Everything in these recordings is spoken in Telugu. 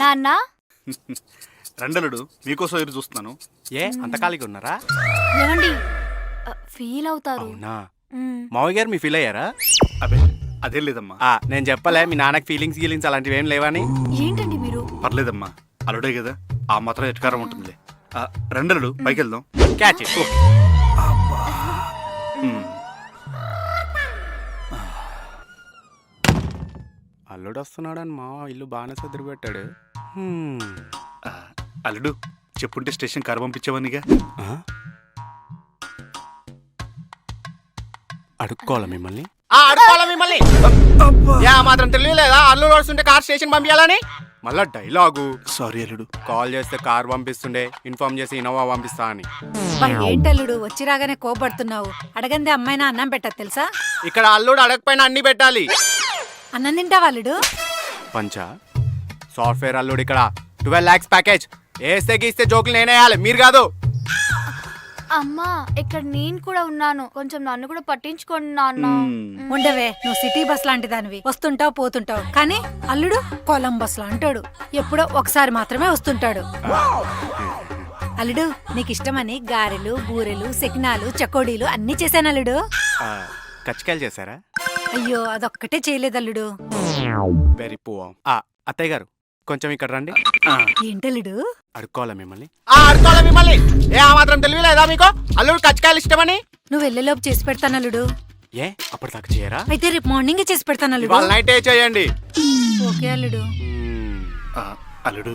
నాన్న రండలుడు మీకోసం ఎదురు చూస్తున్నాను. ఏ అంత ఖాళీగా ఉన్నారా? ఏమండి ఫీల్ అవుతారు. అవునా? మ్మ్. మావయ్య గారు మీ ఫీల్ అయ్యారా? అబే అదేం లేదమ్మా. నేను చెప్పలే మీ నాన్నకి ఫీలింగ్స్ అలాంటివి ఏం లేవని. ఏంటండి మీరు? పర్లేదమ్మా, అల్లుడే కదా, ఆ మాత్రం ఎట్కారం ఉంటుందిలే. రండలుడు పైకి వెళ్దాం. Catch it. అల్లుడు వస్తున్నాడని మా ఇల్లు బాగానే సర్దురు పెట్టాడు. అల్లుడు చెప్పుంటే స్టేషన్ కారు పంపించేవనిగా. అడుక్కోవాలా మిమ్మల్ని? అడుక్కోవాలా మిమ్మల్ని? మాత్రం తెలియలేదా అల్లుడు వస్తుంటే కార్ స్టేషన్ పంపించాలని? మళ్ళా డైలాగు. సారీ అల్లుడు. కాల్ చేస్తే కార్ పంపిస్తుండే, ఇన్ఫార్మ్ చేసి ఇన్నోవా పంపిస్తా అని. ఏంటల్లుడు వచ్చి రాగానే కోపడుతున్నావు? అడగందే అమ్మాయినా అన్నం పెట్టదు తెలుసా? ఇక్కడ అల్లుడు అడగపోయినా అన్ని పెట్టాలి. అన్నం తింటావా అల్లుడు? పంచా సాఫ్ట్వేర్ అల్లుడు ఇక్కడ 12 lakhs ప్యాకేజ్. వేస్తే గీస్తే జోకులు నేనేయాలి, మీరు కాదు. అమ్మా ఇక్కడ నేను కూడా ఉన్నాను, కొంచెం నన్ను కూడా పట్టించుకోండి నాన్న. ఉండవే, నువ్వు సిటీ బస్ లాంటి దానివి, వస్తుంటావు పోతుంటావు. కానీ అల్లుడు కొలంబస్ లా అంటాడు, ఎప్పుడో ఒకసారి మాత్రమే వస్తుంటాడు. అల్లుడు నీకు ఇష్టమని గారెలు బూరెలు సెకినాలు చకోడీలు అన్ని చేశాను అల్లుడు. కచ్చికాయలు చేశారా? అయ్యో అదొక్కటే చేయలేదు అల్లుడు. Very poor. అత్తయ్య గారు కొంచెం ఇక్కడ రండి. ఏంటల్లుడు? అడుక్కోవాలా మిమ్మల్ని? అడుక్కోవాలా మిమ్మల్ని? మాత్రం తెలియలేదా మీకు అల్లుడు కచ్చికాయలు ఇష్టమని? నువ్వు వెళ్ళేలోపు చేసి పెడతాను అల్లుడు. ఏ అప్పటిదాకా చేయరా? అయితే రేపు మార్నింగ్ చేసి పెడతాను అల్లుడు. ఇవాళ నైటే చేయండి. ఓకే అల్లుడు. అల్లుడు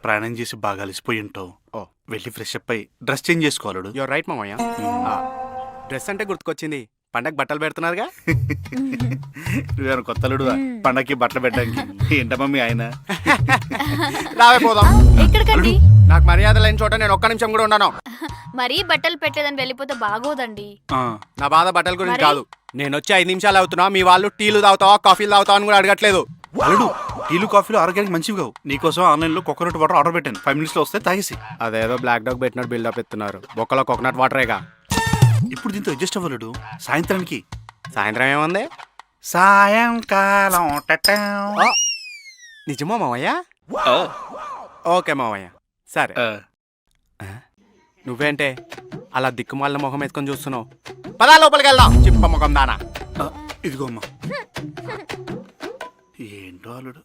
ప్రయాణం చేసి బాగా అలసిపోయి ఉంటావు. వెళ్ళి ఫ్రెష్ అప్ అయి డ్రెస్ చేంజ్ చేసుకోవాలడు. యువర్ రైట్ మామయ్య. డ్రెస్ అంటే గుర్తుకొచ్చింది, పండగ బట్టలు పెడుతున్నారుగా. నువ్వేమో కొత్త అల్లుడు పండగకి బట్టలు పెట్టడానికి. ఏంటమ్మా మీ ఆయన? రావే పోదాం. ఎక్కడికండి? నాకు మర్యాద లేని చోట నేను ఒక్క నిమిషం కూడా ఉన్నాను. మరీ బట్టలు పెట్టేదని వెళ్ళిపోతే బాగోదండి. నా బాధ బట్టల గురించి కాదు. నేను వచ్చి 5 నిమిషాలు అవుతున్నా, మీ వాళ్ళు టీలు తాగుతావా కాఫీలు తాగుతావా అని కూడా అడగట్లేదు. అల్లుడు టీలు కాఫీలు ఆరోగ్యానికి మంచివి కావు. నీకోసం ఆన్లైన్ లో కోకోనట్ వాటర్ ఆర్డర్ పెట్టాను, 5 minutes లో వస్తే తాగేసి. అదేదో బ్లాక్ డాగ్ పెట్టినట్టు బిల్డప్ ఎత్తున్నారు. బొక్కలో కోకోనట్ వాటరేగా. ఇప్పుడు దీంతో అడ్జస్ట్ అవ్వలేడు. సాయంత్రానికి. సాయంత్రం ఏముంది? సాయంకాలం. నిజమా మావయ్య? ఓకే మావయ్య, సరే. నువ్వేంటే అలా దిక్కుమాలిన మొహం వేసుకొని చూస్తున్నావు? పదా లోపలికి వెళ్దాం. చిప్ప ముఖం దానా. ఇదిగో అమ్మా. ఏంటో అల్లుడు.